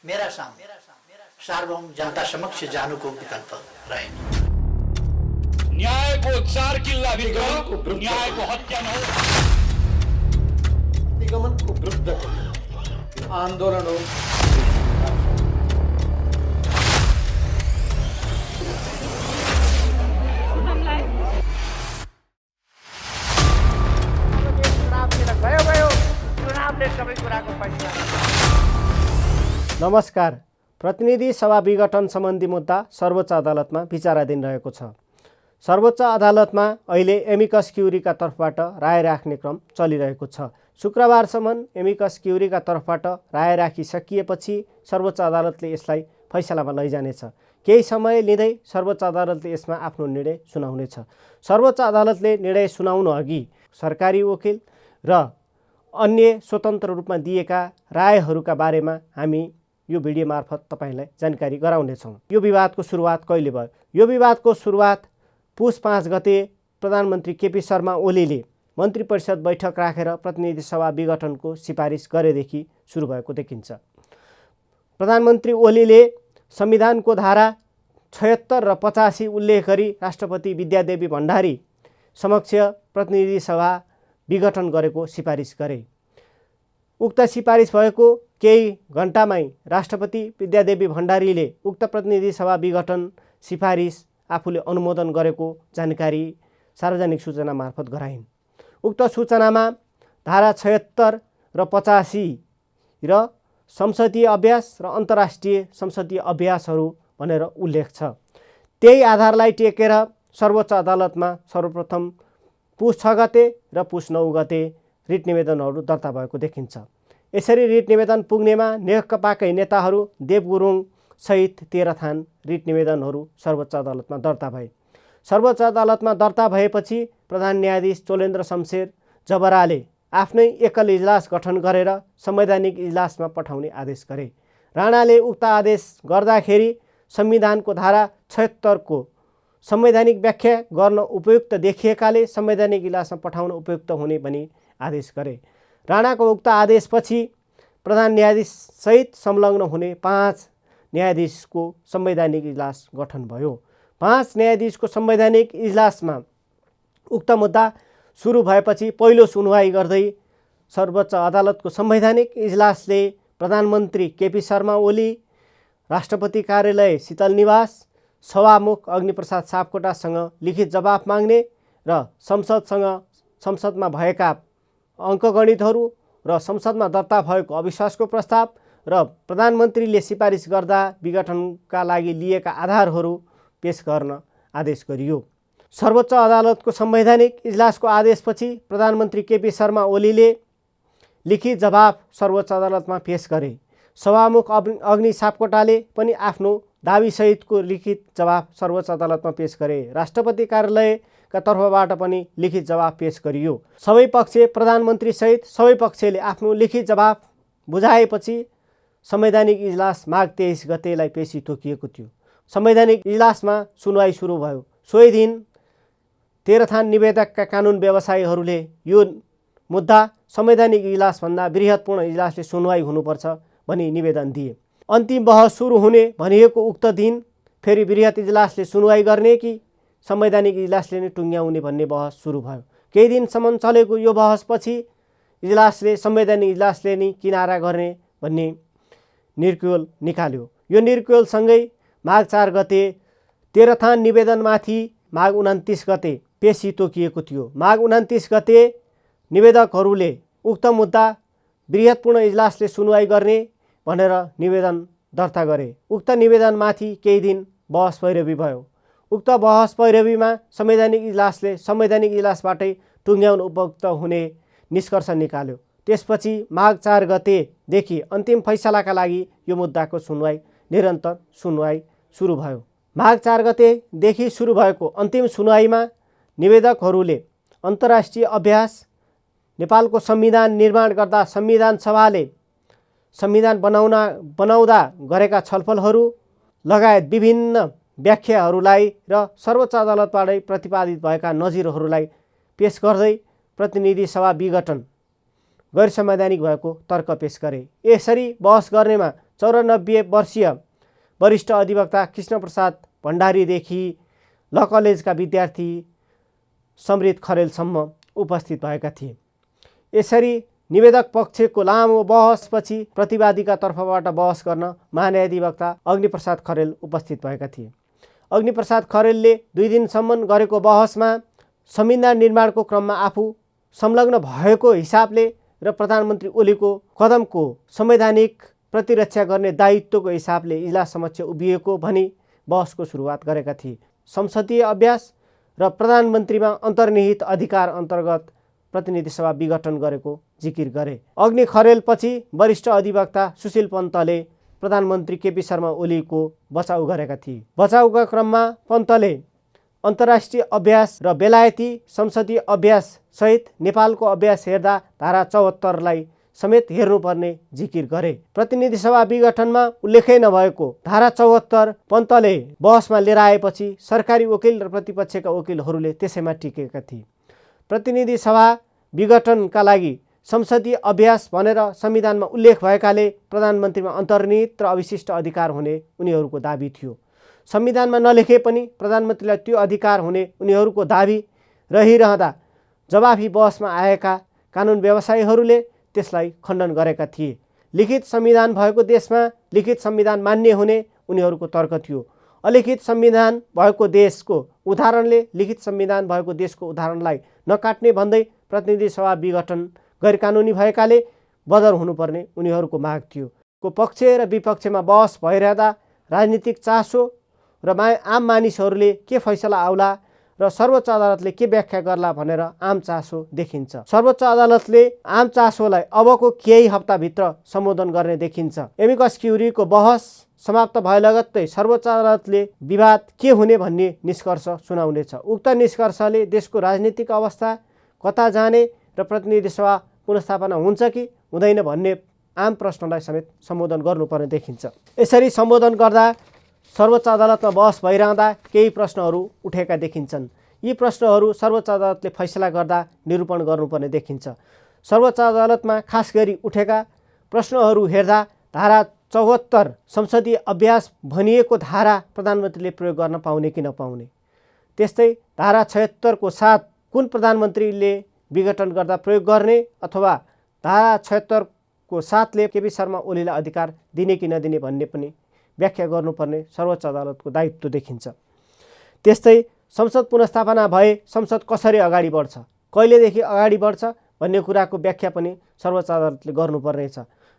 मेरा सामने सार्वभौम जनता समक्ष जानुको विकल्प रहेन। न्यायको 4 किल्लाभित्र न्यायको हत्या नहोस्। प्रतिगमनको विरुद्ध आन्दोलन हो। नमस्कार। प्रतिनिधि सभा विघटन सम्बन्धी मुद्दा सर्वोच्च अदालतमा विचाराधीन रहेको छ। सर्वोच्च अदालतमा अहिले एमिकस क्युरीका तर्फबाट राय राख्ने क्रम चलिरहेको छ। शुक्रबारसम्म एमिकस क्युरीका तर्फबाट राय राखिसकिएपछि सर्वोच्च अदालतले यसलाई फैसलामा लैजानेछ। केही समय लिँदै सर्वोच्च अदालतले यसमा आफ्नो निर्णय सुनाउनेछ। सर्वोच्च अदालतले निर्णय सुनाउनु अघि सरकारी वकिल र अन्य स्वतन्त्र रूपमा दिएका रायहरूका बारेमा हामी यो भिडियो मार्फत तपाईलाई जानकारी गराउनेछौँ। यो विवादको सुरुवात कहिले भयो? यो विवादको सुरुवात पुस 5 गते प्रधानमन्त्री केपी शर्मा ओलीले मन्त्री परिषद बैठक राखेर प्रतिनिधि सभा विघटनको सिफारिस गरेदेखि सुरु भएको देखिन्छ। प्रधानमन्त्री ओलीले संविधानको धारा 76 र 85 उल्लेख गरी राष्ट्रपति विद्यादेवी भण्डारी समक्ष प्रतिनिधि सभा विघटन गरेको सिफारिस गरे। उक्त सिफारिस भएको केही घण्टामै राष्ट्रपति विद्यादेवी भण्डारीले उक्त प्रतिनिधि सभा विघटन सिफारिस आफूले अनुमोदन गरेको जानकारी सार्वजनिक सूचना मार्फत गराइन्। उक्त सूचनामा धारा 76 र 85 र संसदीय अभ्यास र अन्तर्राष्ट्रिय संसदीय अभ्यासहरू भनेर उल्लेख छ। त्यही आधारलाई टेकेर सर्वोच्च अदालतमा सर्वप्रथम पुस 6 गते र पुस 9 गते रिट निवेदनहरू दर्ता भएको देखिन्छ। यसरी रिट निवेदन पुग्नेमा नेकपाकै नेताहरू देव गुरुङ सहित 13 थान रिट निवेदनहरू सर्वोच्च अदालतमा दर्ता भए। सर्वोच्च अदालतमा दर्ता भएपछि प्रधान न्यायाधीश चोलेन्द्र शमशेर जबराले आफ्नै एकल इजलास गठन गरेर संवैधानिक इजलासमा पठाउने आदेश गरे। राणाले उक्त आदेश गर्दाखेरि संविधानको धारा 76 को संवैधानिक व्याख्या गर्न उपयुक्त देखिएकाले संवैधानिक इजलासमा पठाउन उपयुक्त हुने भनी आदेश गरे। राणाको उक्त आदेशपछि प्रधान न्यायाधीश सहित संलग्न हुने 5 न्यायाधीशको संवैधानिक इजलास गठन भयो। 5 न्यायाधीशको संवैधानिक इजलासमा उक्त मुद्दा सुरु भएपछि पहिलो सुनवाई गर्दै सर्वोच्च अदालतको संवैधानिक इजलासले प्रधानमन्त्री केपी शर्मा ओली, राष्ट्रपति कार्यालय शीतल निवास, सभामुख अग्निप्रसाद सापकोटासँग लिखित जवाफ माग्ने र संसदमा भएका अङ्कगणितहरू र संसदमा दर्ता भएको अविश्वासको प्रस्ताव र प्रधानमन्त्रीले सिफारिस गर्दा विघटनका लागि लिएका आधारहरू पेश गर्न आदेश गरियो। सर्वोच्च अदालतको संवैधानिक इजलासको आदेशपछि प्रधानमन्त्री केपी शर्मा ओलीले लिखित जवाफ सर्वोच्च अदालतमा पेश गरे। सभामुख अग्नि सापकोटाले पनि आफ्नो दाबीसहितको लिखित जवाफ सर्वोच्च अदालतमा पेश गरे। राष्ट्रपति कार्यालयका तर्फबाट पनि लिखित जवाफ पेश गरियो। सबै पक्ष प्रधानमन्त्री सहित सबै पक्षले आफ्नो लिखित जवाफ बुझाएपछि संवैधानिक इजलास माघ 23 गतेलाई पेशी तोकिएको थियो। संवैधानिक इजलासमा सुनवाई सुरु भयो। सोही दिन 13 थान निवेदकका कानुन व्यवसायीहरूले यो मुद्दा संवैधानिक इजलासभन्दा बृहत्पूर्ण इजलासले सुनवाई हुनुपर्छ भनी निवेदन दिए। अन्तिम बहस सुरु हुने भनिएको उक्त दिन फेरि बृहत इजलासले सुनवाई गर्ने कि संवैधानिक इजलासले नै टुङ्ग्याउने भन्ने बहस सुरु भयो। केही दिनसम्म चलेको यो बहसपछि इजलासले संवैधानिक इजलासले नै किनारा गर्ने भन्ने निर्क्युल निकाल्यो। यो निर्क्युलसँगै माघ 4 गते 13 थान निवेदनमाथि माघ 29 गते पेशी तोकिएको थियो। माघ 29 गते निवेदकहरूले उक्त मुद्दा बृहत्पूर्ण इजलासले सुनवाई गर्ने भनेर निवेदन दर्ता गरे। उक्त निवेदनमाथि केही दिन बहस पैरवी भयो। उक्त बहस पैरवीमा संवैधानिक इजलासले संवैधानिक इजलासबाटै टुङ्ग्याउन उपयुक्त हुने निष्कर्ष निकाल्यो। त्यसपछि माघ 4 गतेदेखि अन्तिम फैसलाका लागि यो मुद्दाको निरन्तर सुनवाई सुरु भयो। माघ 4 गतेदेखि सुरु भएको अन्तिम सुनवाईमा निवेदकहरूले अन्तर्राष्ट्रिय अभ्यास, नेपालको संविधान निर्माण गर्दा संविधान सभाले संविधान बनाउँदा गरेका छलफलहरू लगायत विभिन्न व्याख्याहरूलाई र सर्वोच्च अदालतबाटै प्रतिपादित भएका नजिरहरूलाई पेश गर्दै प्रतिनिधि सभा विघटन गैर संवैधानिक भएको तर्क पेश गरे। यसरी बहस गर्नेमा 94 वर्षीय वरिष्ठ अधिवक्ता कृष्णप्रसाद भण्डारीदेखि ल कलेजका विद्यार्थी समृद्ध खरेलसम्म उपस्थित भएका थिए। यसरी निवेदक पक्षको लामो बहसपछि प्रतिवादीका तर्फबाट बहस गर्न महान्यायाधिवक्ता अग्निप्रसाद खरेल उपस्थित भएका थिए। अग्निप्रसाद खरेलले 2 दिनसम्म गरेको बहसमा संविधान निर्माणको क्रममा आफू संलग्न भएको हिसाबले र प्रधानमन्त्री ओलीको कदमको संवैधानिक प्रतिरक्षा गर्ने दायित्वको हिसाबले इजलास समक्ष उभिएको भनी बहसको सुरुवात गरेका थिए। संसदीय अभ्यास र प्रधानमन्त्रीमा अन्तर्निहित अधिकार अन्तर्गत प्रतिनिधि सभा विघटन गरेको जिकिर गरे। अग्नि खरेलपछि वरिष्ठ अधिवक्ता सुशील पन्तले प्रधानमन्त्री केपी शर्मा ओलीको बचाउ गरेका थिए। बचाउका क्रममा पन्तले अन्तर्राष्ट्रिय अभ्यास र बेलायती संसदीय अभ्यास सहित नेपालको अभ्यास हेर्दा धारा 74 लाई समेत हेर्नुपर्ने जिकिर गरे। प्रतिनिधि सभा विघटनमा उल्लेखै नभएको धारा 74 पन्तले बहसमा लिएर आएपछि सरकारी वकिल र प्रतिपक्षका वकिलहरूले त्यसैमा टिकेका थिए। प्रतिनिधि सभा विघटनका लागि संसदीय अभ्यास भनेर संविधानमा उल्लेख भएकाले प्रधानमन्त्रीमा अन्तर्निहित र अविशिष्ट अधिकार हुने उनीहरूको दाबी थियो। संविधानमा नलेखे पनि प्रधानमन्त्रीलाई त्यो अधिकार हुने उनीहरूको दाबी रहिरहँदा जवाफी बहसमा आएका कानुन व्यवसायीहरूले त्यसलाई खण्डन गरेका थिए। लिखित संविधान भएको देशमा लिखित संविधान मान्य हुने उनीहरूको तर्क थियो। अलिखित संविधान भएको देशको उदाहरणले लिखित संविधान भएको देशको उदाहरणलाई नकाट्ने भन्दै प्रतिनिधि सभा विघटन गैर कानुनी भएकाले बदर हुनुपर्ने उनीहरूको माग थियो। को पक्ष र विपक्षमा बहस भइरहँदा राजनीतिक चासो र आम मानिसहरूले के फैसला आउला र सर्वोच्च अदालतले के व्याख्या गर्ला भनेर आम चासो देखिन्छ। सर्वोच्च अदालतले आम चासोलाई अबको केही हप्ताभित्र सम्बोधन गर्ने देखिन्छ। एमिकस क्युरीको बहस समाप्त भए लगत्तै सर्वोच्च अदालतले विवाद के हुने भन्ने निष्कर्ष सुनाउनेछ। उक्त निष्कर्षले देशको राजनीतिक अवस्था कता जाने र प्रतिनिधि सभा पुनर्स्थापना हुन्छ कि हुँदैन भन्ने आम प्रश्नलाई समेत सम्बोधन गर्नुपर्ने देखिन्छ। यसरी सम्बोधन गर्दा सर्वोच्च अदालतमा बहस भइरहँदा केही प्रश्नहरू उठेका देखिन्छन्। यी प्रश्नहरू सर्वोच्च अदालतले फैसला गर्दा निरूपण गर्नुपर्ने देखिन्छ। सर्वोच्च अदालतमा खास गरी उठेका प्रश्नहरू हेर्दा धारा 74 संसदीय अभ्यास भनिएको धारा प्रधानमन्त्रीले प्रयोग गर्न पाउने कि नपाउने, त्यस्तै धारा 76 को साथ कुन प्रधानमन्त्रीले विघटन गर्दा प्रयोग गर्ने अथवा धारा 76 को साथले केपी शर्मा ओलीलाई अधिकार दिने कि नदिने भन्ने पनि व्याख्या गर्नुपर्ने सर्वोच्च अदालतको दायित्व देखिन्छ। त्यस्तै संसद पुनर्स्थापना भए संसद कसरी अगाडि बढ्छ, कहिलेदेखि अगाडि बढ्छ भन्ने कुराको व्याख्या पनि सर्वोच्च अदालतले गर्नुपर्नेछ।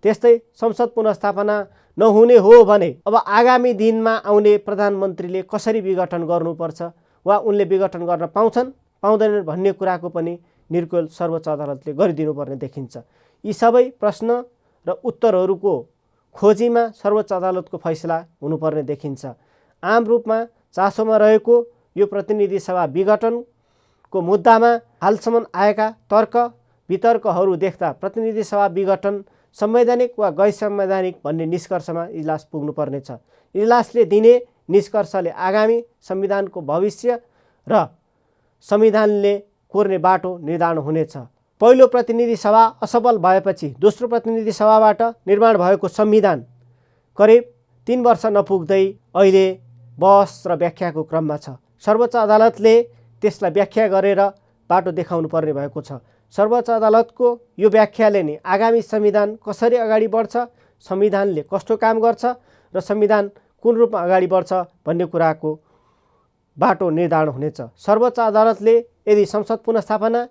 त्यस्तै संसद पुनर्स्थापना नहुने हो भने अब आगामी दिनमा आउने प्रधानमन्त्रीले कसरी विघटन गर्नुपर्छ वा उनले विघटन गर्न पाउँछन् पाउँदैनन् भन्ने कुराको पनि निर्कुल सर्वोच्च अदालतले गरिदिनुपर्ने देखिन्छ। यी सबै प्रश्न र उत्तरहरूको खोजीमा सर्वोच्च अदालतको फैसला हुनुपर्ने देखिन्छ। आम रूपमा चासोमा रहेको यो प्रतिनिधि सभा विघटनको मुद्दामा हालसम्म आएका तर्क वितर्कहरू देख्दा प्रतिनिधि सभा विघटन संवैधानिक वा गैर संवैधानिक भन्ने निष्कर्षमा इजलास पुग्नुपर्नेछ। इजलासले दिने निष्कर्षले आगामी संविधानको भविष्य र संविधानले कोर्ने बाटो निर्धारण हुनेछ। पहिलो प्रतिनिधि सभा असफल भएपछि दोस्रो प्रतिनिधि सभाबाट निर्माण भएको संविधान करिब 3 वर्ष नपुग्दै अहिले बहस र व्याख्याको क्रममा छ। सर्वोच्च अदालतले त्यसलाई व्याख्या गरेर बाटो देखाउनु पर्ने भएको छ। सर्वोच्च अदालतको यो व्याख्याले नै आगामी संविधान कसरी अगाडि बढ्छ, संविधानले कस्तो काम गर्छ र संविधान कुन रूपमा अगाडि बढ्छ भन्ने कुराको बाटो निर्धारण हुनेछ। सर्वोच्च अदालतले यदि संसद पुनर्स्थापना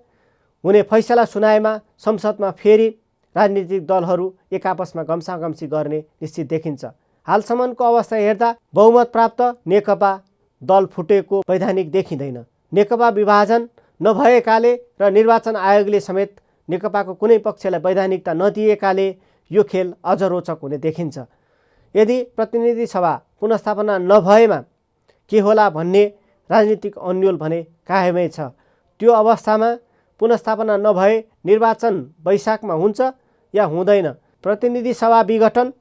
हुने फैसला सुनाएमा संसदमा फेरि राजनीतिक दलहरू एक आपसमा गम्सागम्सी गर्ने निश्चित देखिन्छ। हालसम्मको अवस्था हेर्दा बहुमत प्राप्त नेकपा दल फुटेको वैधानिक देखिँदैन। नेकपा विभाजन नभएकाले र निर्वाचन आयोगले समेत नेकपाको कुनै पक्षलाई वैधानिकता नदिएकाले यो खेल अझ रोचक हुने देखिन्छ। यदि प्रतिनिधि सभा पुनर्स्थापना नभएमा के होला भन्ने राजनीतिक अन्यल भने कायमै छ। त्यो अवस्थामा पुनर्स्थापना नभए निर्वाचन वैशाखमा हुन्छ या हुँदैन, प्रतिनिधि सभा विघटन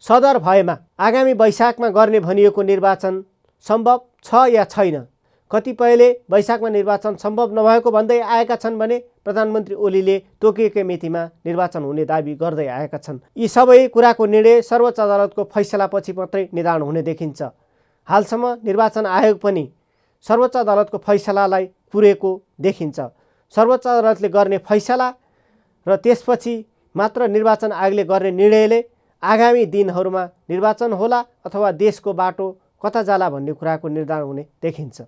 सदर भएमा आगामी वैशाखमा गर्ने भनिएको निर्वाचन सम्भव छ या छैन, कतिपयले वैशाखमा निर्वाचन सम्भव नभएको भन्दै आएका छन् भने प्रधानमन्त्री ओलीले तोकिएकै मितिमा निर्वाचन हुने दाबी गर्दै आएका छन्। यी सबै कुराको निर्णय सर्वोच्च अदालतको फैसलापछि मात्रै निदान हुने देखिन्छ। हालसम्म निर्वाचन आयोग पनि सर्वोच्च अदालतको फैसलालाई पुरेको देखिन्छ। सर्वोच्च अदालतले गर्ने फैसला र त्यसपछि मात्र निर्वाचन आयोगले गर्ने निर्णयले आगामी दिनहरूमा निर्वाचन होला अथवा देशको बाटो कता जाला भन्ने कुराको निर्धारण हुने देखिन्छ।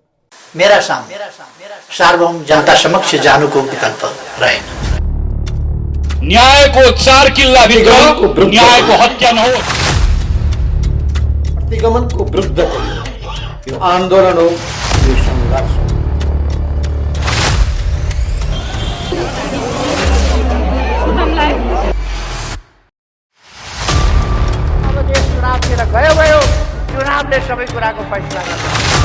मेरा सामने सार्वभौम जनता समक्ष जानुको विकल्प रहेन। न्यायको 4 किल्लाभित्र न्यायको हत्या नहोस्। प्रतिगमनको विरुद्धको यो आन्दोलन हो, यो सङ्घर्ष हो। अब देश चुनावतिर गयो, चुनावले सबै कुराको फैसला गर्छ।